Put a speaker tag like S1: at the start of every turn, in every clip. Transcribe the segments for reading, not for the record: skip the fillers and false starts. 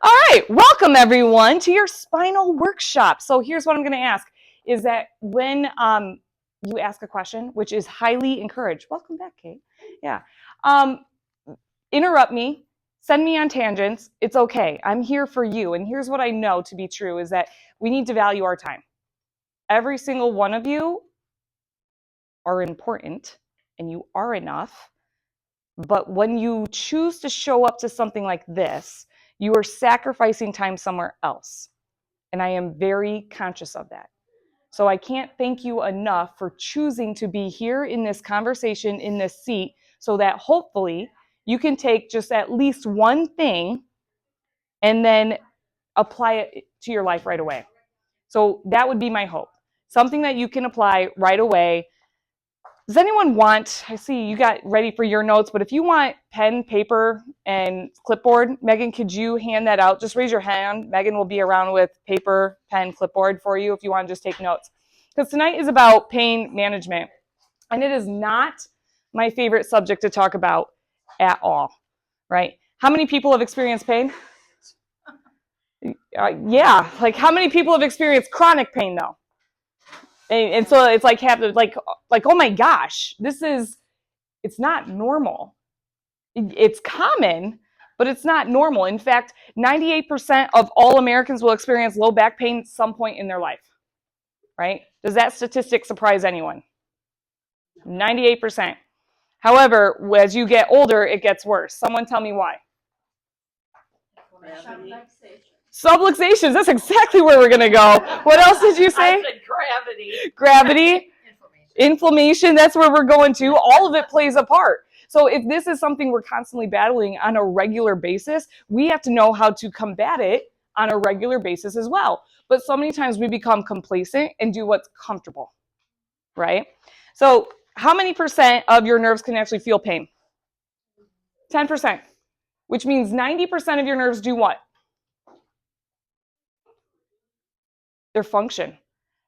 S1: All right, welcome everyone to your spinal workshop. So here's what I'm going to ask, is that when you ask a question, which is highly encouraged, welcome back, Kate. Yeah, um, interrupt me, send me on tangents. It's okay. I'm here for you. And here's what I know to be true is that we need to value our time. Every single one of you are important and you are enough. But when you choose to show up to something like this, you are sacrificing time somewhere else. And I am very conscious of that. So I can't thank you enough for choosing to be here in this conversation, in this seat, so that hopefully you can take just at least one thing and then apply it to your life right away. So that would be my hope. Something that you can apply right away. Does anyone want, I see you got ready for your notes, but if you want pen, paper, and clipboard, Megan, could you hand that out? Just raise your hand. Megan will be around with paper, pen, clipboard for you if you want to just take notes. Because tonight is about pain management. And it is not my favorite subject to talk about at all, right? How many people have experienced pain? Yeah, like how many people have experienced chronic pain though? And so it's like oh my gosh, it's not normal. It's common, but it's not normal. In fact, 98% of all Americans will experience low back pain at some point in their life, right? Does that statistic surprise anyone? 98%. However, as you get older, it gets worse. Someone tell me why. Subluxations, that's exactly where we're going to go. What else did you say?
S2: I said gravity.
S1: Gravity. Inflammation, that's where we're going to. All of it plays a part. So if this is something we're constantly battling on a regular basis, we have to know how to combat it on a regular basis as well. But so many times we become complacent and do what's comfortable, right? So how many percent of your nerves can actually feel pain? 10%, which means 90% of your nerves do what? Their function.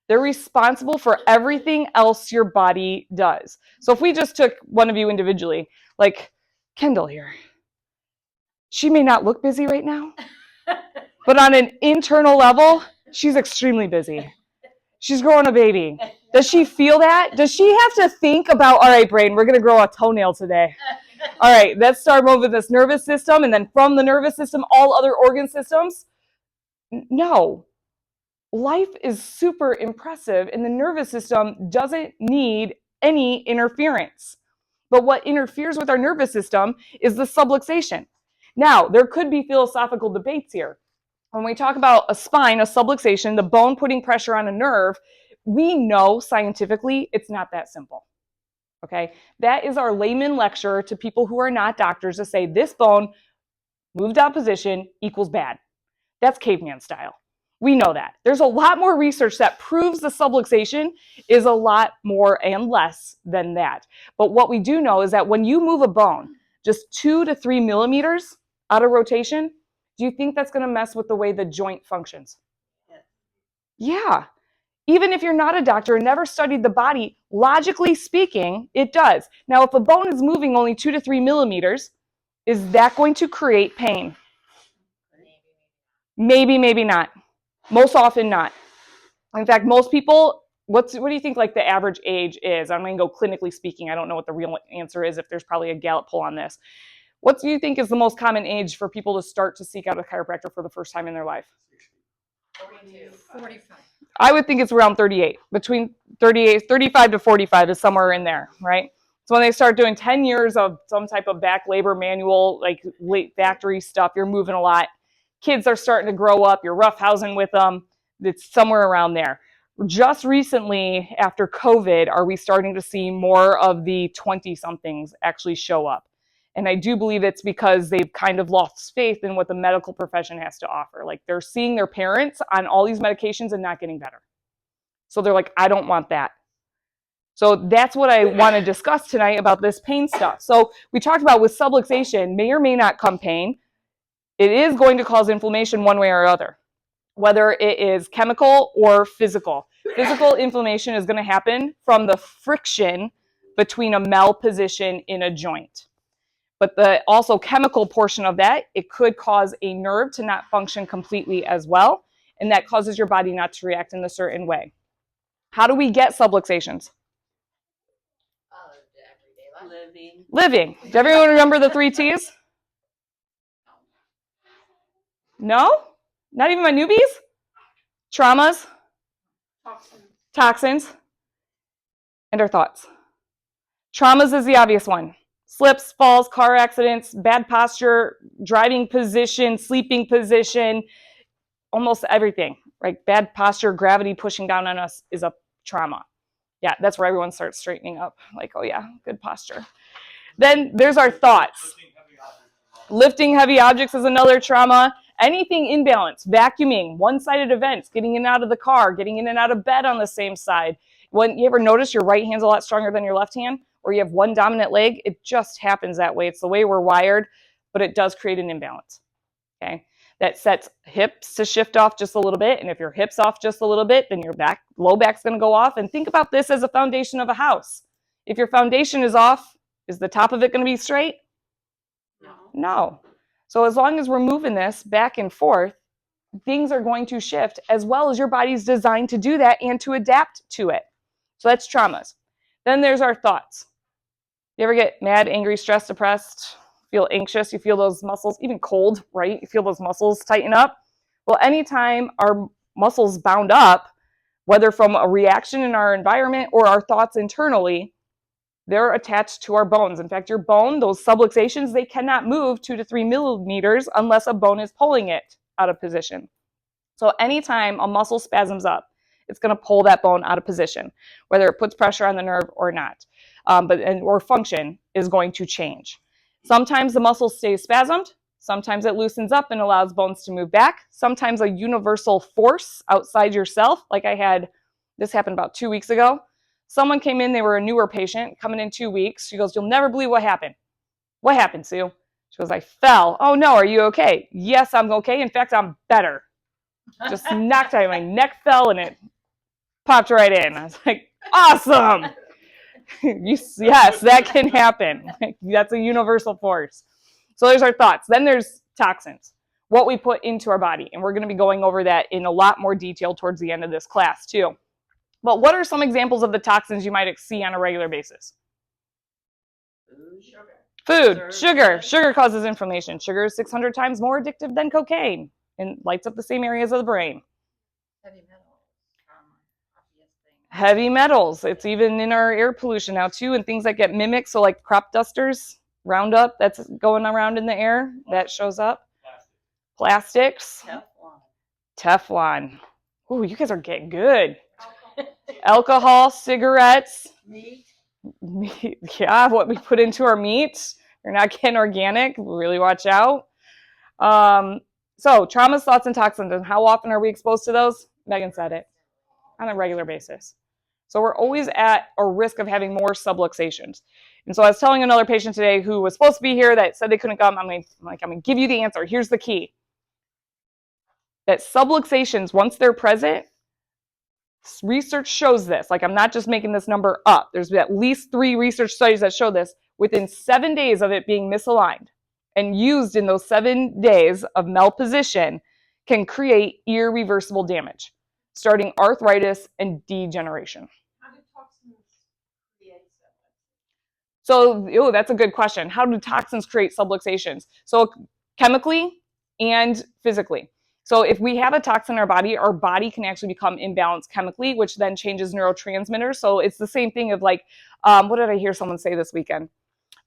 S1: They're responsible for everything else your body does. So if we just took one of you individually, like Kendall here, she may not look busy right now, but on an internal level, she's extremely busy. She's growing a baby. Does she feel that? Does she have to think about, all right, brain, we're going to grow a toenail today. All right, let's start moving this nervous system, and then from the nervous system, all other organ systems? No. Life is super impressive, and the nervous system doesn't need any interference. But what interferes with our nervous system is the subluxation. Now, there could be philosophical debates here. When we talk about a spine, a subluxation, the bone putting pressure on a nerve, we know scientifically it's not that simple. Okay? That is our layman lecture to people who are not doctors to say this bone moved out of position equals bad. That's caveman style. We know that. There's a lot more research that proves the subluxation is a lot more and less than that. But what we do know is that when you move a bone just 2 to 3 millimeters out of rotation, do you think that's going to mess with the way the joint functions? Yeah. Even if you're not a doctor and never studied the body, logically speaking, it does. Now, if a bone is moving only 2 to 3 millimeters, is that going to create pain? Maybe, maybe not. Most often not. In fact, most people, what do you think like the average age is? I'm going to go clinically speaking. I don't know what the real answer is if there's probably a Gallup poll on this. What do you think is the most common age for people to start to seek out a chiropractor for the first time in their life?
S2: 45.
S1: I would think it's around 38. Between 35 to 45 is somewhere in there, right? So when they start doing 10 years of some type of back labor manual, like late factory stuff, you're moving a lot. Kids are starting to grow up, you're roughhousing with them. It's somewhere around there. Just recently, after COVID, are we starting to see more of the 20-somethings actually show up? And I do believe it's because they've kind of lost faith in what the medical profession has to offer. Like they're seeing their parents on all these medications and not getting better. So they're like, I don't want that. So that's what I want to discuss tonight about this pain stuff. So we talked about with subluxation, may or may not come pain. It is going to cause inflammation one way or other, whether it is chemical or physical. Physical inflammation is going to happen from the friction between a malposition in a joint. But the also chemical portion of that, it could cause a nerve to not function completely as well, and that causes your body not to react in a certain way. How do we get subluxations? Living. Does everyone remember the 3 T's? No? Not even my newbies? Traumas, toxins, and our thoughts. Traumas is the obvious one. Slips, falls, car accidents, bad posture, driving position, sleeping position, almost everything, right? Bad posture, gravity pushing down on us is a trauma. Yeah, that's where everyone starts straightening up. Like, oh yeah, good posture. Then there's our thoughts. Lifting heavy objects is another trauma. Anything imbalance, vacuuming, one-sided events, getting in and out of the car, getting in and out of bed on the same side. When you ever notice your right hand's a lot stronger than your left hand, or you have one dominant leg, it just happens that way. It's the way we're wired, but it does create an imbalance. Okay, that sets hips to shift off just a little bit, and if your hips off just a little bit, then your low back's going to go off. And think about this as a foundation of a house. If your foundation is off, is the top of it going to be straight? No. So as long as we're moving this back and forth, things are going to shift, as well as your body's designed to do that and to adapt to it. So that's traumas. Then there's our thoughts. You ever get mad, angry, stressed, depressed, feel anxious, you feel those muscles, even cold, right? You feel those muscles tighten up. Well, anytime our muscles bound up, whether from a reaction in our environment or our thoughts internally, they're attached to our bones. In fact, your bone, those subluxations, they cannot move 2 to 3 millimeters unless a bone is pulling it out of position. So anytime a muscle spasms up, it's going to pull that bone out of position, whether it puts pressure on the nerve or not. Or function is going to change. Sometimes the muscle stays spasmed. Sometimes it loosens up and allows bones to move back. Sometimes a universal force outside yourself, like this happened about 2 weeks ago. Someone came in, they were a newer patient, coming in 2 weeks. She goes, "You'll never believe what happened." "What happened, Sue?" She goes, "I fell." "Oh no, are you okay?" "Yes, I'm okay. In fact, I'm better." Just knocked out, my neck fell and it popped right in. I was like, awesome. Yes, that can happen. That's a universal force. So there's our thoughts. Then there's toxins, what we put into our body. And we're going to be going over that in a lot more detail towards the end of this class too. But what are some examples of the toxins you might see on a regular basis? Food, sugar. Sugar causes inflammation. Sugar is 600 times more addictive than cocaine and lights up the same areas of the brain. Heavy metals. It's even in our air pollution now too, and things that get mimicked. So like crop dusters, Roundup that's going around in the air, that shows up. Plastics. Teflon. Ooh, you guys are getting good. Alcohol, cigarettes. Meat. Yeah, what we put into our meat. You're not getting organic. Really watch out. So traumas, thoughts, and toxins. And how often are we exposed to those? Megan said it. On a regular basis. So we're always at a risk of having more subluxations. And so I was telling another patient today who was supposed to be here that said they couldn't come. I'm going to give you the answer. Here's the key. That subluxations, once they're present, research shows this. Like, I'm not just making this number up. There's at least 3 research studies that show this. Within 7 days of it being misaligned and used in those 7 days of malposition can create irreversible damage, starting arthritis and degeneration. How do toxins create subluxations? So, that's a good question. How do toxins create subluxations? So chemically and physically. So if we have a toxin in our body can actually become imbalanced chemically, which then changes neurotransmitters. So it's the same thing of like, what did I hear someone say this weekend?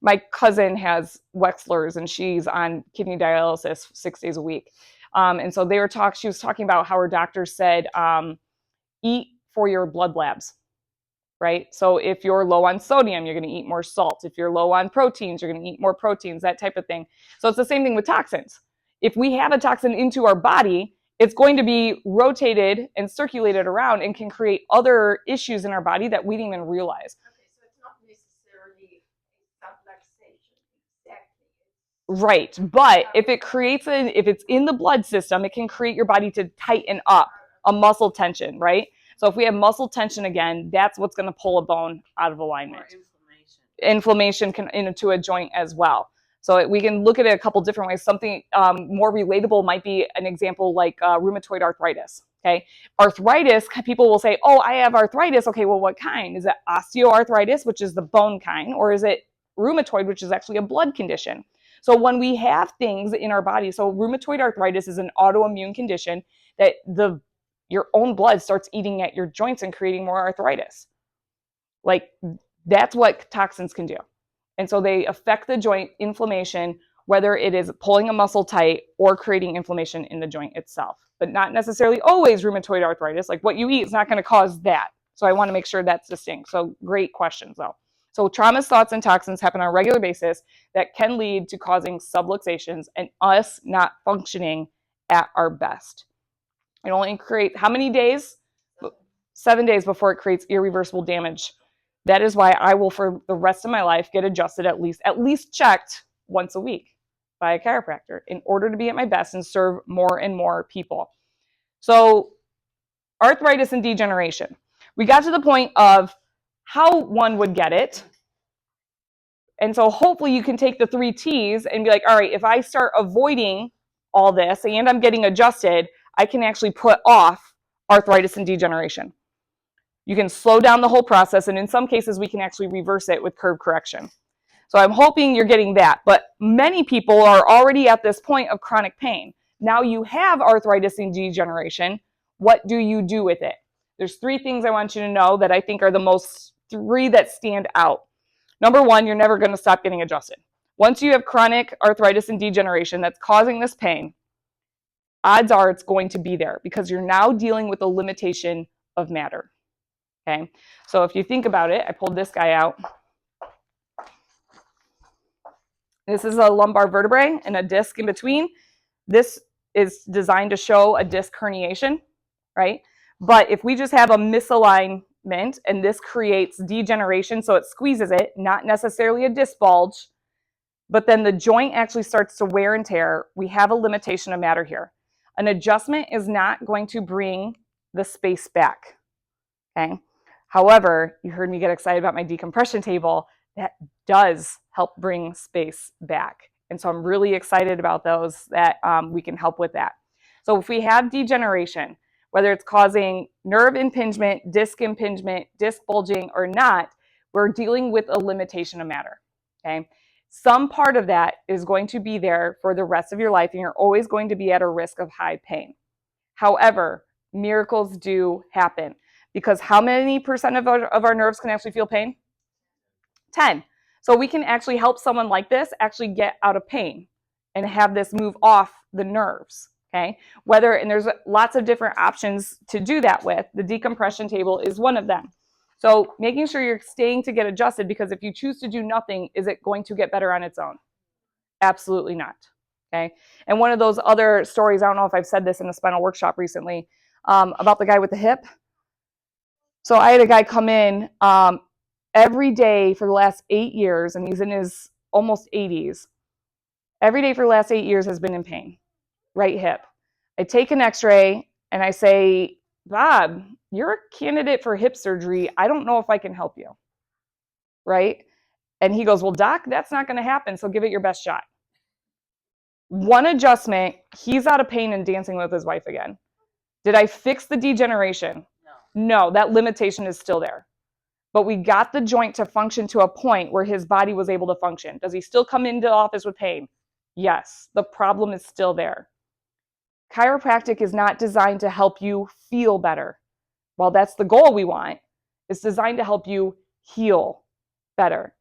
S1: My cousin has Wechsler's and she's on kidney dialysis 6 days a week. And so she was talking about how her doctor said, eat for your blood labs, right? So if you're low on sodium, you're going to eat more salt. If you're low on proteins, you're going to eat more proteins, that type of thing. So it's the same thing with toxins. If we have a toxin into our body, it's going to be rotated and circulated around and can create other issues in our body that we didn't even realize.
S2: Okay, so it's not necessarily a subluxation, exactly.
S1: Right, but if it's in the blood system, it can create your body to tighten up, a muscle tension, right? So if we have muscle tension again, that's what's going to pull a bone out of alignment. Or inflammation can into a joint as well. So we can look at it a couple different ways. Something more relatable might be an example like rheumatoid arthritis. Okay, arthritis, people will say, oh, I have arthritis. Okay, well, what kind? Is it osteoarthritis, which is the bone kind, or is it rheumatoid, which is actually a blood condition? So when we have things in our body, so rheumatoid arthritis is an autoimmune condition that your own blood starts eating at your joints and creating more arthritis. Like, that's what toxins can do. And so they affect the joint inflammation, whether it is pulling a muscle tight or creating inflammation in the joint itself, but not necessarily always rheumatoid arthritis. Like, what you eat is not going to cause that. So I want to make sure that's distinct. So great questions though. So traumas, thoughts, and toxins happen on a regular basis that can lead to causing subluxations and us not functioning at our best. It only creates how many days? 7 days before it creates irreversible damage. That is why I will, for the rest of my life, get adjusted at least checked once a week by a chiropractor in order to be at my best and serve more and more people. So arthritis and degeneration. We got to the point of how one would get it. And so hopefully you can take the 3 T's and be like, all right, if I start avoiding all this and I'm getting adjusted, I can actually put off arthritis and degeneration. You can slow down the whole process, and in some cases, we can actually reverse it with curve correction. So I'm hoping you're getting that. But many people are already at this point of chronic pain. Now you have arthritis and degeneration. What do you do with it? There's 3 things I want you to know that I think are the most 3 that stand out. Number 1, you're never going to stop getting adjusted. Once you have chronic arthritis and degeneration that's causing this pain, odds are it's going to be there because you're now dealing with a limitation of matter. Okay, so if you think about it, I pulled this guy out. This is a lumbar vertebrae and a disc in between. This is designed to show a disc herniation, right? But if we just have a misalignment and this creates degeneration, so it squeezes it, not necessarily a disc bulge, but then the joint actually starts to wear and tear, we have a limitation of matter here. An adjustment is not going to bring the space back, okay? However, you heard me get excited about my decompression table. That does help bring space back. And so I'm really excited about those that we can help with that. So if we have degeneration, whether it's causing nerve impingement, disc bulging, or not, we're dealing with a limitation of matter, okay? Some part of that is going to be there for the rest of your life, and you're always going to be at a risk of high pain. However, miracles do happen. Because how many percent of our nerves can actually feel pain? 10. So we can actually help someone like this actually get out of pain and have this move off the nerves, okay? And there's lots of different options to do that with. The decompression table is one of them. So making sure you're staying to get adjusted, because if you choose to do nothing, is it going to get better on its own? Absolutely not, okay? And one of those other stories, I don't know if I've said this in a spinal workshop recently, about the guy with the hip. So I had a guy come in every day for the last 8 years, and he's in his almost 80s. Every day for the last 8 years has been in pain, right hip. I take an x-ray and I say, Bob, you're a candidate for hip surgery. I don't know if I can help you, right? And he goes, well, doc, that's not going to happen, so give it your best shot. One adjustment, he's out of pain and dancing with his wife again. Did I fix the degeneration? No, that limitation is still there. But we got the joint to function to a point where his body was able to function. Does he still come into the office with pain? Yes, the problem is still there. Chiropractic is not designed to help you feel better. While that's the goal we want, it's designed to help you heal better.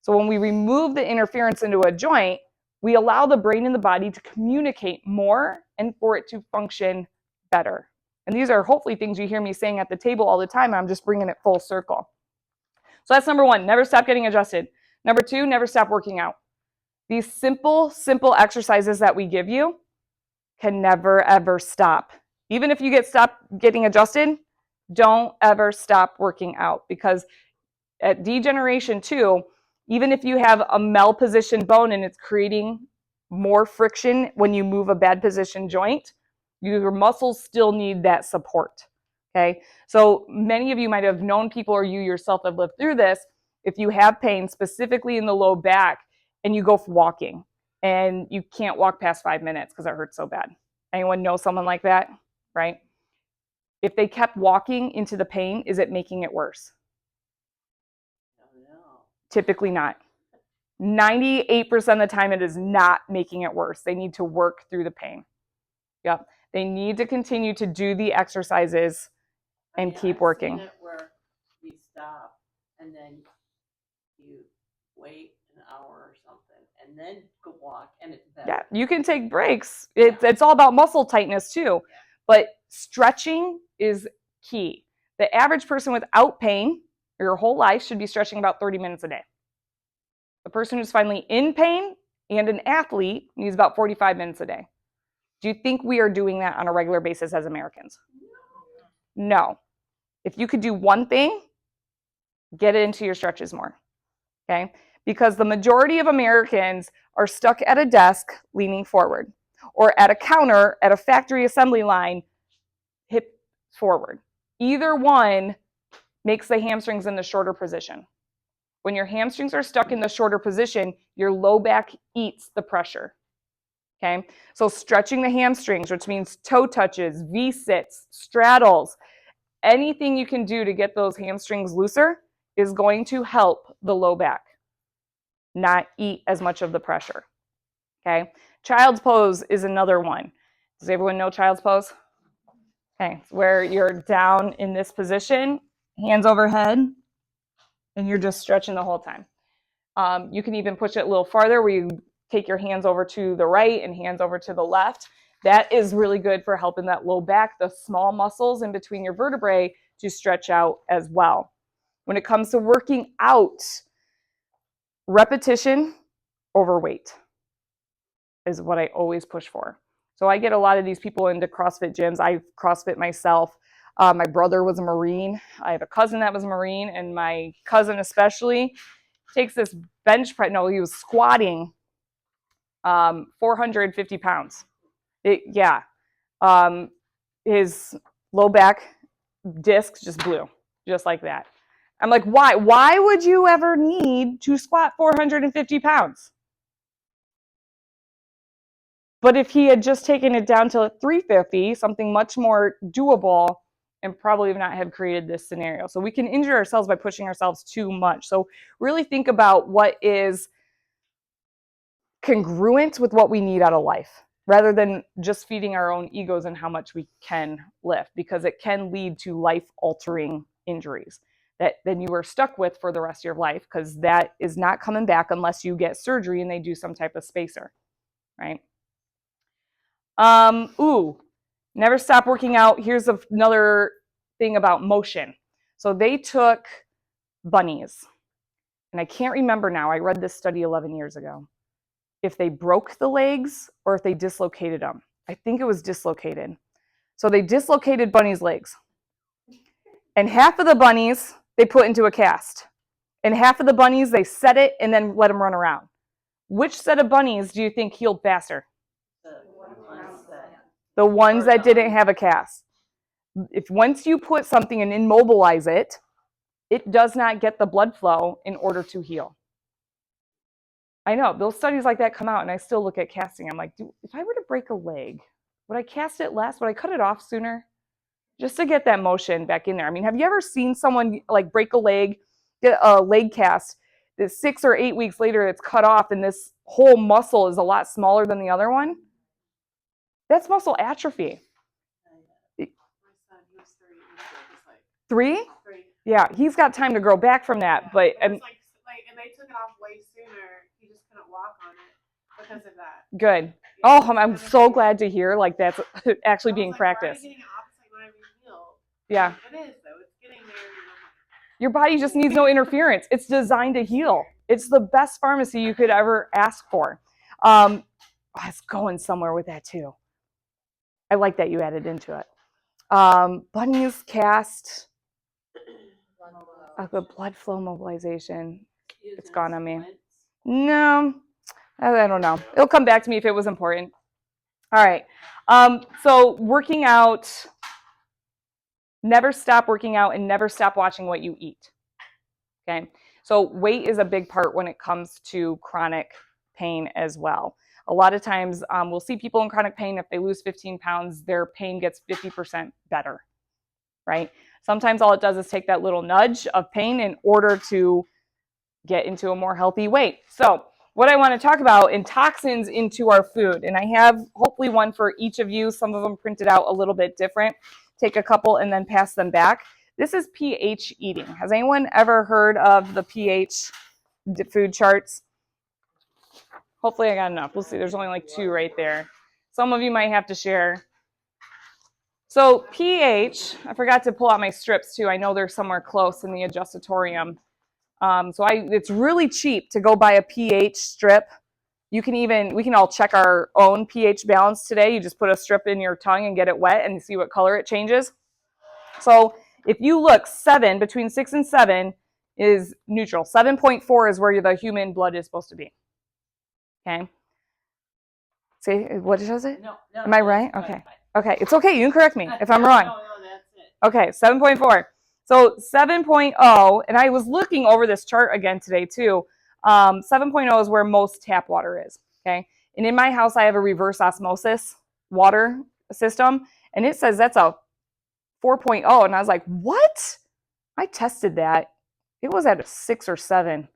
S1: So when we remove the interference into a joint, we allow the brain and the body to communicate more and for it to function better. And these are hopefully things you hear me saying at the table all the time. I'm just bringing it full circle. So that's number 1, never stop getting adjusted. Number 2, never stop working out. These simple exercises that we give you can never, ever stop. Even if you stop getting adjusted, don't ever stop working out, because at degeneration too, even if you have a malpositioned bone and it's creating more friction when you move a bad position joint, your muscles still need that support, okay? So many of you might have known people, or you yourself have lived through this. If you have pain, specifically in the low back, and you go for walking, and you can't walk past 5 minutes because it hurts so bad. Anyone know someone like that, right? If they kept walking into the pain, is it making it worse?
S3: No.
S1: Typically not. 98% of the time, it is not making it worse. They need to work through the pain. Yep. They need to continue to do the exercises and keep working.
S3: I've seen it where you stop and then you wait an hour or something and then go walk and it's better.
S1: Yeah, you can take breaks. It's all about muscle tightness too.
S3: Yeah.
S1: But stretching is key. The average person without pain your whole life should be stretching about 30 minutes a day. The person who's finally in pain and an athlete needs about 45 minutes a day. Do you think we are doing that on a regular basis as Americans? No. If you could do one thing, get into your stretches more, okay? Because the majority of Americans are stuck at a desk leaning forward or at a counter at a factory assembly line hip forward. Either one makes the hamstrings in the shorter position. When your hamstrings are stuck in the shorter position, your low back eats the pressure. Okay, so stretching the hamstrings, which means toe touches, V-sits, straddles, anything you can do to get those hamstrings looser is going to help the low back not eat as much of the pressure. Okay, child's pose is another one. Does everyone know child's pose? Okay, it's where you're down in this position, hands overhead, and you're just stretching the whole time. You can even push it a little farther where you take your hands over to the right and hands over to the left. That is really good for helping that low back, the small muscles in between your vertebrae, to stretch out as well. When it comes to working out, repetition over weight is what I always push for. So I get a lot of these people into CrossFit gyms. I CrossFit myself. My brother was a Marine. I have a cousin that was a Marine, and my cousin especially takes this bench press. No, he was squatting 450 pounds. His low back discs just blew, just like that. I'm like, why? Why would you ever need to squat 450 pounds? But if he had just taken it down to 350, something much more doable, and probably not have created this scenario. So we can injure ourselves by pushing ourselves too much. So really think about what is congruent with what we need out of life, rather than just feeding our own egos and how much we can lift, because it can lead to life-altering injuries that then you are stuck with for the rest of your life, because that is not coming back unless you get surgery and they do some type of spacer, right? Never stop working out. Here's another thing about motion. So they took bunnies, and I can't remember now. I read this study 11 years ago. If they broke the legs or if they dislocated them. I think it was dislocated. So they dislocated bunnies' legs. And half of the bunnies they put into a cast. And half of the bunnies they set it and then let them run around. Which set of bunnies do you think healed faster? The ones that didn't have a cast. If once you put something and immobilize it, it does not get the blood flow in order to heal. I know, those studies like that come out and I still look at casting. I'm like, if I were to break a leg, would I cast it less? Would I cut it off sooner? Just to get that motion back in there. I mean, have you ever seen someone like break a leg, get a leg cast, that 6 or 8 weeks later it's cut off and this whole muscle is a lot smaller than the other one? That's muscle atrophy.
S3: My son, he was 3. He was like
S1: 3?
S3: 3.
S1: Yeah, he's got time to grow back from that,
S3: Yeah,
S1: but
S3: it was like, and they took it off way sooner. He just couldn't walk on it because of that.
S1: good.
S3: Yeah,
S1: Oh, I'm so glad to hear like that's actually being practiced.
S3: Why are you getting it off? It's like not even healed.
S1: Yeah.
S3: It is though. It's getting there.
S1: Your body just needs no interference. It's designed to heal. It's the best pharmacy you could ever ask for. I was going somewhere with that too. I like that you added into it. Bunnies cast, the blood flow mobilization. It's gone on me. No, I don't know. It'll come back to me if it was important. All right. So working out, never stop working out and never stop watching what you eat. Okay. So weight is a big part when it comes to chronic pain as well. A lot of times we'll see people in chronic pain. If they lose 15 pounds, their pain gets 50% better, right? Sometimes all it does is take that little nudge of pain in order to get into a more healthy weight. So what I want to talk about in toxins into our food, and I have hopefully one for each of you, some of them printed out a little bit different. Take a couple and then pass them back. This is pH eating. Has anyone ever heard of the pH food charts? Hopefully I got enough. We'll see. There's only like 2 right there. Some of you might have to share. So pH, I forgot to pull out my strips too. I know they're somewhere close in the adjustatorium. It's really cheap to go buy a pH strip. We can all check our own pH balance today. You just put a strip in your tongue and get it wet and see what color it changes. So if you look, between 6 and 7 is neutral. 7.4 is where the human blood is supposed to be. Okay. See, what does it?
S3: No,
S1: Am I right?
S3: fine,
S1: Okay.
S3: fine.
S1: Okay, it's okay. You can correct me if I'm wrong.
S3: No, that's it.
S1: Okay, 7.4. So 7.0, and I was looking over this chart again today too. 7.0 is where most tap water is, okay? And in my house, I have a reverse osmosis water system, and it says that's a 4.0, and I was like, what? I tested that. It was at a 6 or 7.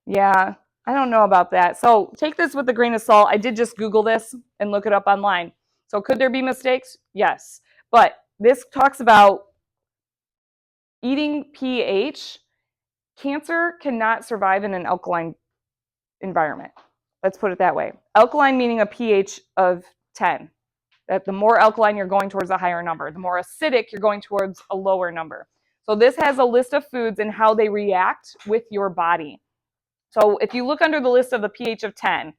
S1: Yeah, I don't know about that. So take this with a grain of salt. I did just Google this and look it up online. So could there be mistakes? Yes. But this talks about eating pH. Cancer cannot survive in an alkaline environment. Let's put it that way. Alkaline meaning a pH of 10. That the more alkaline you're going towards a higher number. The more acidic you're going towards a lower number. So this has a list of foods and how they react with your body. So if you look under the list of the pH of 10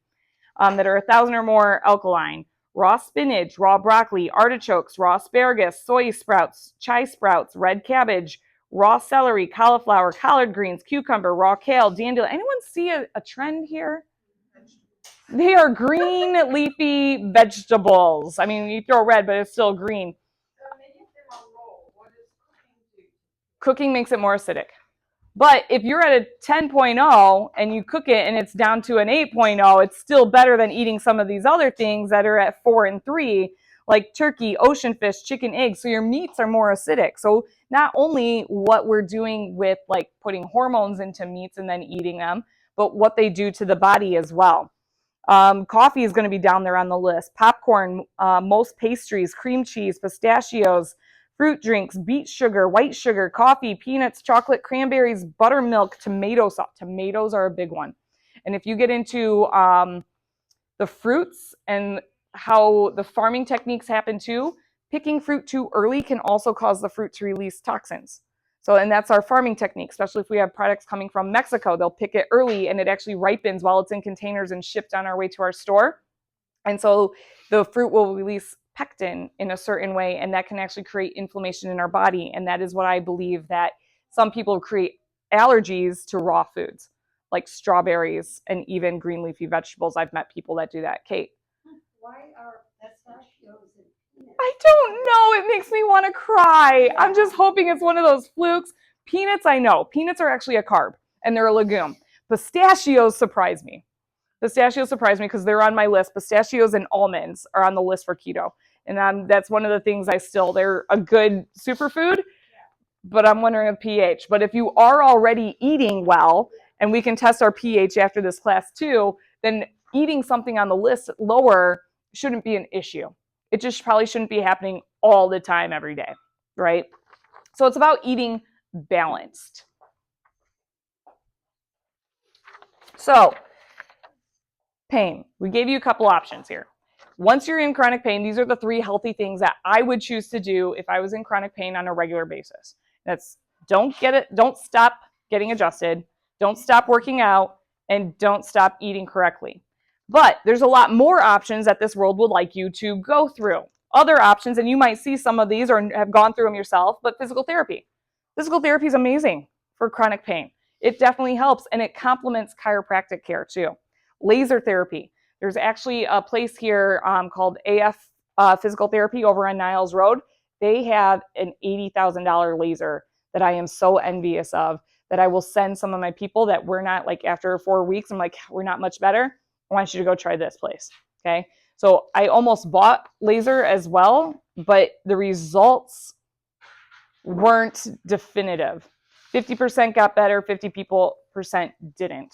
S1: that are 1,000 or more alkaline, raw spinach, raw broccoli, artichokes, raw asparagus, soy sprouts, chai sprouts, red cabbage, raw celery, cauliflower, collard greens, cucumber, raw kale, dandelion. Anyone see a trend here? They are green leafy vegetables. I mean, you throw red, but it's still green.
S2: So many of them are raw. What does cooking do?
S1: Cooking makes it more acidic. But if you're at a 10.0 and you cook it and it's down to an 8.0, it's still better than eating some of these other things that are at 4 and 3, like turkey, ocean fish, chicken, eggs. So your meats are more acidic. So not only what we're doing with like putting hormones into meats and then eating them, but what they do to the body as well. Coffee is going to be down there on the list. Popcorn, most pastries, cream cheese, pistachios, fruit drinks, beet sugar, white sugar, coffee, peanuts, chocolate, cranberries, buttermilk, tomato sauce. Tomatoes are a big one. And if you get into the fruits and how the farming techniques happen too, picking fruit too early can also cause the fruit to release toxins. So, and that's our farming technique, especially if we have products coming from Mexico. They'll pick it early and it actually ripens while it's in containers and shipped on our way to our store. And so the fruit will release pectin in a certain way, and that can actually create inflammation in our body. And that is what I believe that some people create allergies to raw foods, like strawberries and even green leafy vegetables. I've met people that do that. Kate?
S2: Why are pistachios and peanuts?
S1: I don't know. It makes me want to cry. I'm just hoping it's one of those flukes. Peanuts, I know. Peanuts are actually a carb, and they're a legume. Pistachios surprise me. Pistachios surprise me because they're on my list. Pistachios and almonds are on the list for keto. And that's one of the things they're a good superfood, but I'm wondering of pH. But if you are already eating well, and we can test our pH after this class too, then eating something on the list lower shouldn't be an issue. It just probably shouldn't be happening all the time every day, right? So it's about eating balanced. So, pain. We gave you a couple options here. Once you're in chronic pain, these are the 3 healthy things that I would choose to do if I was in chronic pain on a regular basis. That's don't stop getting adjusted, don't stop working out, and don't stop eating correctly. But there's a lot more options that this world would like you to go through. Other options, and you might see some of these or have gone through them yourself, but physical therapy. Physical therapy is amazing for chronic pain. It definitely helps, and it complements chiropractic care too. Laser therapy. There's actually a place here called AF Physical Therapy over on Niles Road. They have an $80,000 laser that I am so envious of, that I will send some of my people that we're not, like after 4 weeks, I'm like, we're not much better. I want you to go try this place. Okay. So I almost bought laser as well, but the results weren't definitive. 50% got better, 50% didn't.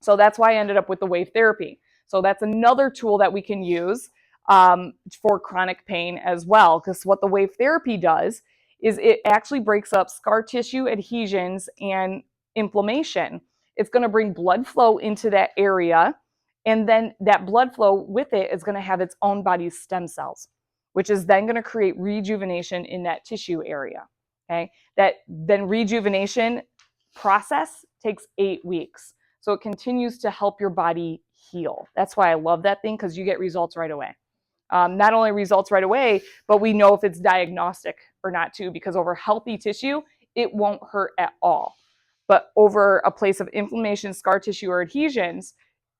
S1: So that's why I ended up with the wave therapy. So that's another tool that we can use for chronic pain as well, because what the wave therapy does is it actually breaks up scar tissue adhesions and inflammation. It's going to bring blood flow into that area, and then that blood flow with it is going to have its own body's stem cells, which is then going to create rejuvenation in that tissue area. Okay, that then rejuvenation process takes 8 weeks. So it continues to help your body heal. That's why I love that thing, because you get results right away. Not only results right away, but we know if it's diagnostic or not too, because over healthy tissue, it won't hurt at all. But over a place of inflammation, scar tissue, or adhesions,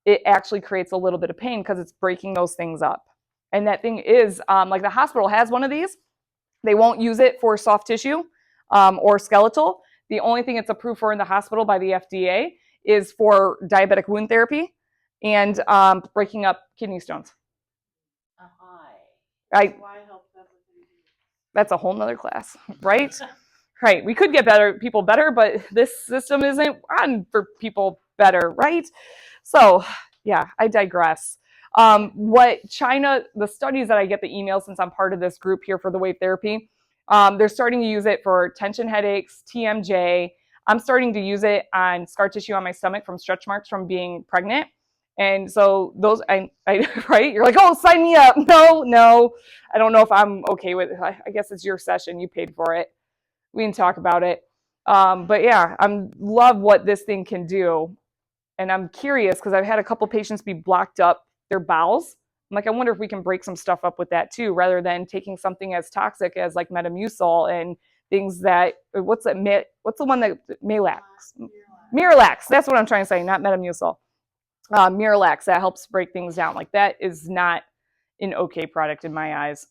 S1: it actually creates a little bit of pain because it's breaking those things up. And that thing is, like the hospital has one of these. They won't use it for soft tissue or skeletal. The only thing it's approved for in the hospital by the FDA is for diabetic wound therapy and breaking up kidney stones.
S3: Why help them with anything?
S1: That's a whole nother class, right? Right. We could get people better, but this system isn't on for people better, right? So, yeah, I digress. What China, the studies that I get the emails since I'm part of this group here for the wave therapy, they're starting to use it for tension headaches, TMJ. I'm starting to use it on scar tissue on my stomach from stretch marks from being pregnant. And so those, I right? You're like, oh, sign me up. No, I don't know if I'm okay with it. I guess it's your session. You paid for it. We can talk about it. But yeah, I love what this thing can do. And I'm curious because I've had a couple patients be blocked up their bowels. I'm like, I wonder if we can break some stuff up with that too, rather than taking something as toxic as like Metamucil and things that, what's the one that, Miralax. That's what I'm trying to say, not Metamucil. Miralax, that helps break things down. Like that is not an okay product in my eyes.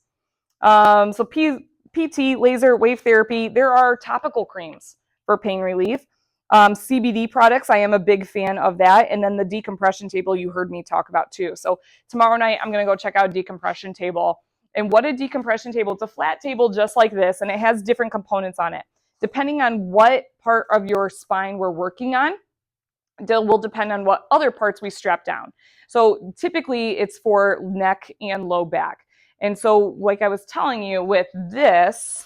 S1: So PT, laser, wave therapy, there are topical creams for pain relief. CBD products, I am a big fan of that. And then the decompression table you heard me talk about too. So tomorrow night, I'm going to go check out a decompression table. And what a decompression table, it's a flat table just like this, and it has different components on it. Depending on what part of your spine we're working on, will depend on what other parts we strap down. So typically it's for neck and low back. And so like I was telling you with this,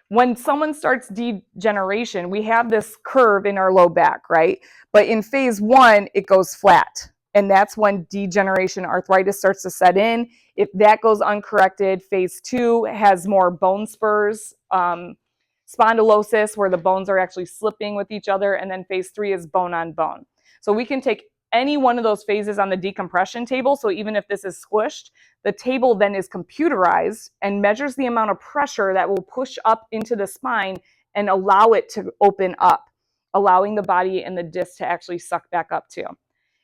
S1: when someone starts degeneration, we have this curve in our low back, right? But in phase 1, it goes flat. And that's when degeneration, arthritis starts to set in. If that goes uncorrected, phase 2 has more bone spurs, spondylosis, where the bones are actually slipping with each other. And then phase 3 is bone on bone. So we can take any one of those phases on the decompression table. So even if this is squished, the table then is computerized and measures the amount of pressure that will push up into the spine and allow it to open up, allowing the body and the disc to actually suck back up too.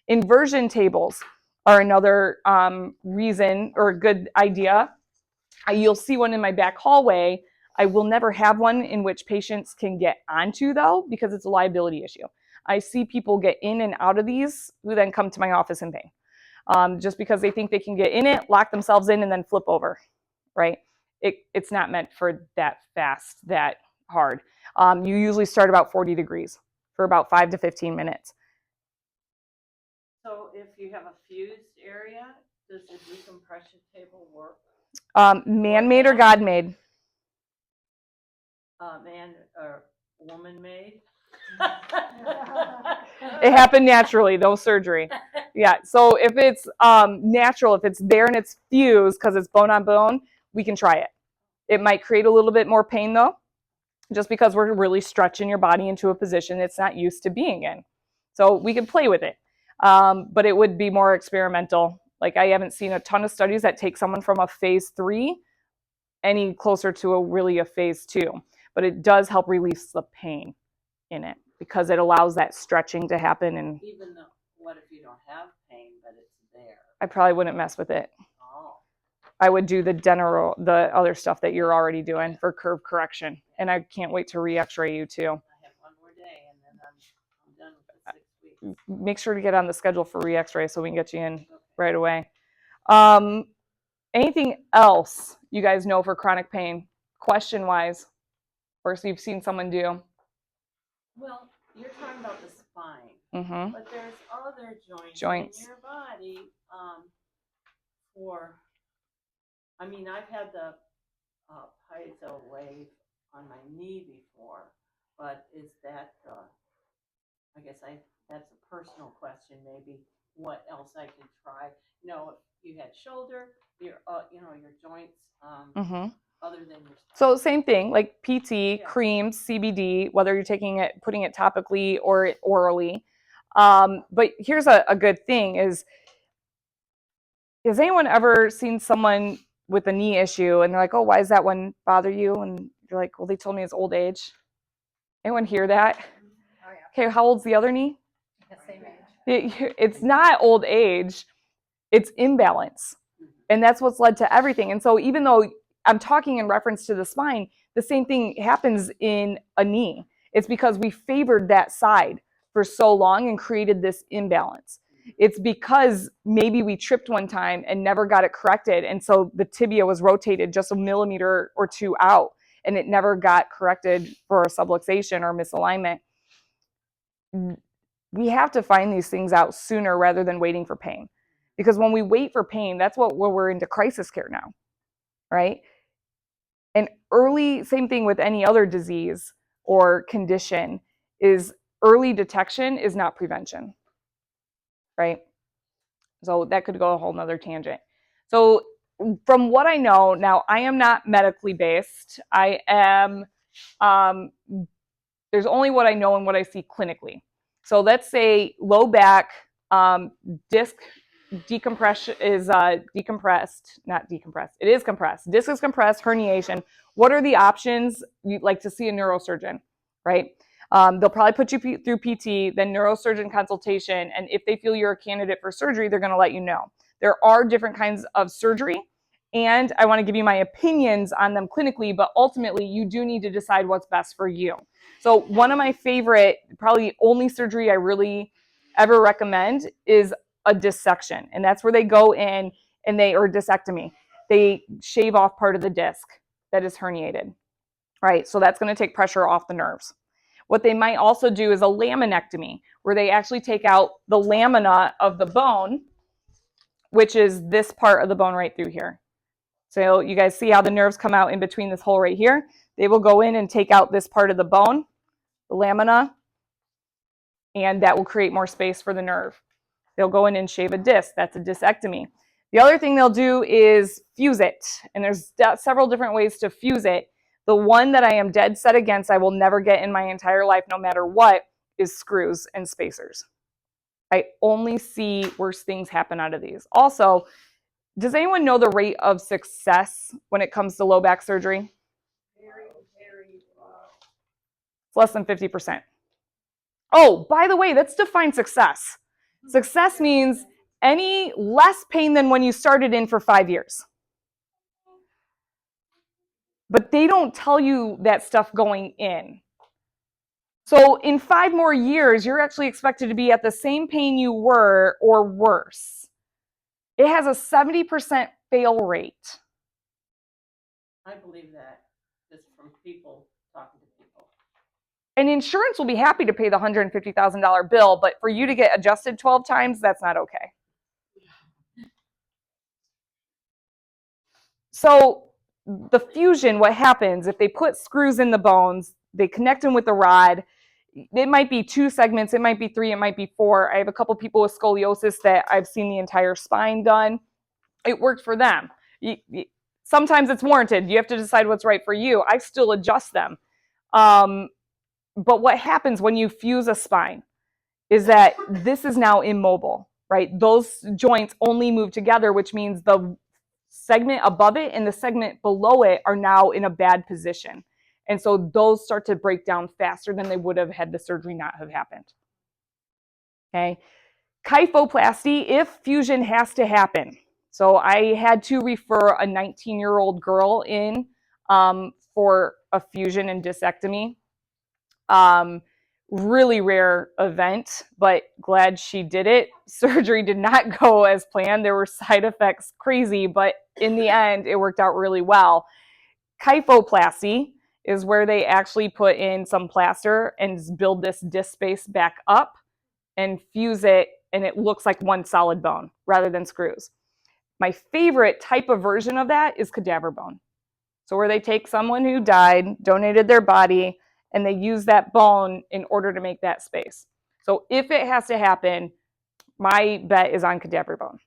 S1: Inversion tables are another reason or a good idea. You'll see one in my back hallway. I will never have one in which patients can get onto though, because it's a liability issue. I see people get in and out of these who then come to my office in pain. Just because they think they can get in it, lock themselves in, and then flip over, right? It's not meant for that fast, that hard. You usually start about 40 degrees for about 5 to 15 minutes.
S3: So if you have a fused area, does the decompression table work?
S1: Man-made or God-made?
S3: Man or woman-made?
S1: It happened naturally, no surgery. Yeah, so if it's natural, if it's there and it's fused because it's bone on bone, we can try it. It might create a little bit more pain though, just because we're really stretching your body into a position it's not used to being in. So we can play with it, but it would be more experimental. Like I haven't seen a ton of studies that take someone from a phase 3 any closer to a phase 2, but it does help release the pain in it because it allows that stretching to happen. And
S3: even though, what if you don't have pain, but it's there?
S1: I probably wouldn't mess with it.
S3: Oh.
S1: I would do the other stuff that you're already doing for curve correction. And I can't wait to re-x-ray you too.
S3: I have one more day and then I'm done with the 6 weeks.
S1: make sure to get on the schedule for re-x-ray so we can get you in
S3: Okay.
S1: right away. Anything else you guys know for chronic pain, question-wise, or so you've seen someone do?
S3: Well, you're talking about the spine,
S1: Mm-hmm.
S3: but there's other
S1: Joints.
S3: in your body. I mean, I've had the piezo wave on my knee before, but is that? I guess that's a personal question. Maybe what else I could try? You know, if you had shoulder, your your joints,
S1: Mm-hmm.
S3: other than your spine.
S1: So same thing, like PT,
S3: Yeah.
S1: creams, CBD, whether you're taking it, putting it topically or orally. But here's a good thing is, has anyone ever seen someone with a knee issue and they're like, oh, why does that one bother you? And you're like, well, they told me it's old age. Anyone hear that?
S2: Oh, yeah.
S1: Okay, how old's the other knee?
S2: The same age.
S1: It's not old age, it's imbalance. And that's what's led to everything. And so even though I'm talking in reference to the spine, the same thing happens in a knee. It's because we favored that side for so long and created this imbalance. It's because maybe we tripped one time and never got it corrected. And so the tibia was rotated just a millimeter or two out and it never got corrected for a subluxation or misalignment. We have to find these things out sooner rather than waiting for pain. Because when we wait for pain, that's where we're into crisis care now, right? And early, same thing with any other disease or condition, is early detection is not prevention, right? So that could go a whole nother tangent. So from what I know, now I am not medically based. I am, there's only what I know and what I see clinically. So let's say low back, disc decompression is decompressed, not decompressed. It is compressed. Disc is compressed, herniation. What are the options? You'd like to see a neurosurgeon, right? They'll probably put you through PT, then neurosurgeon consultation, and if they feel you're a candidate for surgery, they're going to let you know. There are different kinds of surgery, and I want to give you my opinions on them clinically, but ultimately you do need to decide what's best for you. So one of my favorite, probably only surgery I really ever recommend is a dissection, and that's where they go in and or discectomy. They shave off part of the disc that is herniated, right? So that's going to take pressure off the nerves. What they might also do is a laminectomy, where they actually take out the lamina of the bone, which is this part of the bone right through here. So you guys see how the nerves come out in between this hole right here? They will go in and take out this part of the bone, the lamina, and that will create more space for the nerve. They'll go in and shave a disc. That's a discectomy. The other thing they'll do is fuse it. And there's several different ways to fuse it. The one that I am dead set against, I will never get in my entire life, no matter what, is screws and spacers. I only see worse things happen out of these. Also, does anyone know the rate of success when it comes to low back surgery?
S2: Very, very low.
S1: It's less than 50%. Oh, by the way, let's define success. Success means any less pain than when you started in for 5 years. But they don't tell you that stuff going in. So in 5 more years, you're actually expected to be at the same pain you were or worse. It has a 70% fail rate.
S3: I believe that just from people talking to people.
S1: And insurance will be happy to pay the $150,000 bill, but for you to get adjusted 12 times, that's not okay. So the fusion, what happens, if they put screws in the bones, they connect them with the rod, it might be 2 segments, it might be 3, it might be 4. I have a couple people with scoliosis that I've seen the entire spine done. It worked for them. Sometimes it's warranted. You have to decide what's right for you. I still adjust them. But what happens when you fuse a spine is that this is now immobile, right? Those joints only move together, which means the segment above it and the segment below it are now in a bad position. And so those start to break down faster than they would have had the surgery not have happened. Okay. Kyphoplasty, if fusion has to happen. So I had to refer a 19-year-old girl in for a fusion and discectomy. really rare event, but glad she did it. Surgery did not go as planned. There were side effects crazy, but in the end, it worked out really well. Kyphoplasty is where they actually put in some plaster and build this disc space back up and fuse it, and it looks like one solid bone rather than screws. My favorite type of version of that is cadaver bone. So where they take someone who died, donated their body, and they use that bone in order to make that space. So if it has to happen, my bet is on cadaver bone.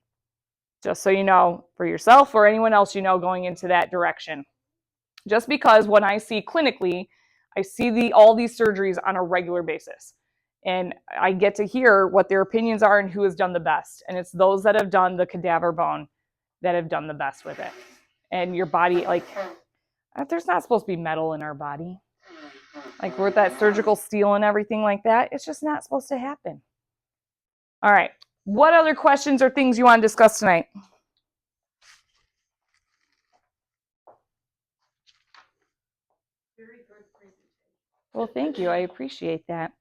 S1: Just so you know, for yourself or anyone else you know going into that direction. Just because when I see clinically, I see all these surgeries on a regular basis. And I get to hear what their opinions are and who has done the best. And it's those that have done the cadaver bone that have done the best with it. And your body, like, there's not supposed to be metal in our body. Like with that surgical steel and everything like that, it's just not supposed to happen. All right. What other questions or things you want to discuss tonight?
S2: Very good presentation.
S1: Well, thank you. I appreciate that.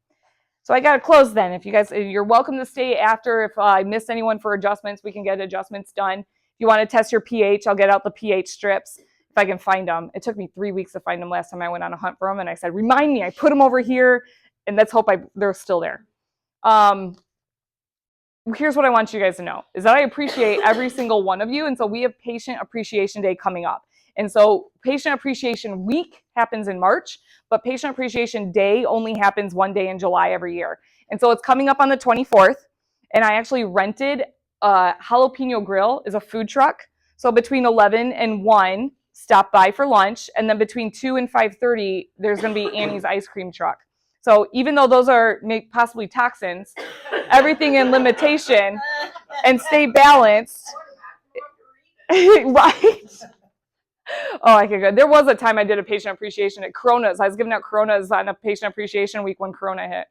S1: So I got to close then. If you guys, you're welcome to stay after. If I missed anyone for adjustments, we can get adjustments done. If you want to test your pH, I'll get out the pH strips if I can find them. It took me 3 weeks to find them last time I went on a hunt for them, and I said, remind me, I put them over here, and let's hope they're still there. Here's what I want you guys to know, is that I appreciate every single one of you, and so we have Patient Appreciation Day coming up. And so Patient Appreciation Week happens in March, but Patient Appreciation Day only happens one day in July every year. And so it's coming up on the 24th, and I actually rented Jalapeno Grill is a food truck. So between 11 and 1, stop by for lunch, and then between 2 and 5:30, there's going to be Annie's ice cream truck. So even though those are possibly toxins, everything in limitation, and stay balanced. Right? Oh, I could go. There was a time I did a patient appreciation at Coronas. I was giving out Coronas on a patient appreciation week when Corona hit.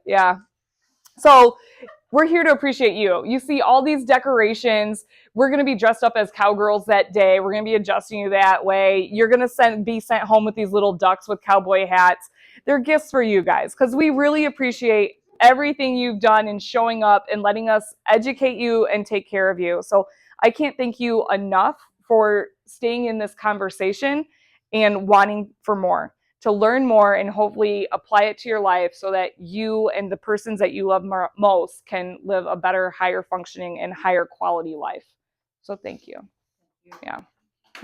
S1: Yeah. So we're here to appreciate you. You see all these decorations. We're going to be dressed up as cowgirls that day. We're going to be adjusting you that way. You're going to be sent home with these little ducks with cowboy hats. They're gifts for you guys because we really appreciate everything you've done in showing up and letting us educate you and take care of you. So I can't thank you enough for staying in this conversation and wanting for more, to learn more and hopefully apply it to your life so that you and the persons that you love most can live a better, higher functioning and higher quality life. So thank you. Yeah,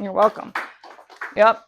S1: you're welcome. Yep.